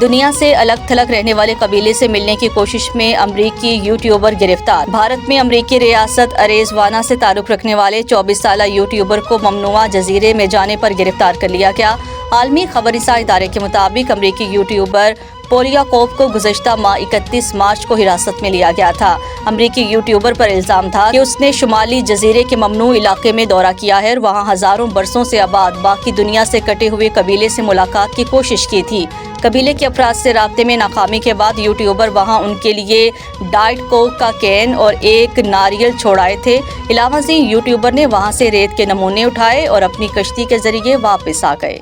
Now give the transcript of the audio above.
दुनिया से अलग थलग रहने वाले कबीले से मिलने की कोशिश में अमरीकी यूट्यूबर गिरफ्तार। भारत में अमरीकी रियासत अरेज़वाना से ताल्लुक़ रखने वाले 24 साला यूट्यूबर को ममनुआ जजीरे में जाने पर गिरफ्तार कर लिया गया। आलमी खबरसां इदारे के मुताबिक अमरीकी यूट्यूबर पोलियाकोव को गुज़श्ता माह 31 मार्च को हिरासत में लिया गया था। अमरीकी यूट्यूबर पर इल्ज़ाम था कि उसने शुमाली जजीरे के ममनू इलाके में दौरा किया है और वहां हज़ारों बरसों से आबाद बाकी दुनिया से कटे हुए कबीले से मुलाकात की कोशिश की थी। कबीले के अफराद से राब्ते में नाकामी के बाद यूट्यूबर वहां उनके लिए डाइट कोक का कैन और एक नारियल छोड़ाए थे। इलावा से यूट्यूबर ने वहां से रेत के नमूने उठाए और अपनी कश्ती के जरिए वापस आ गए।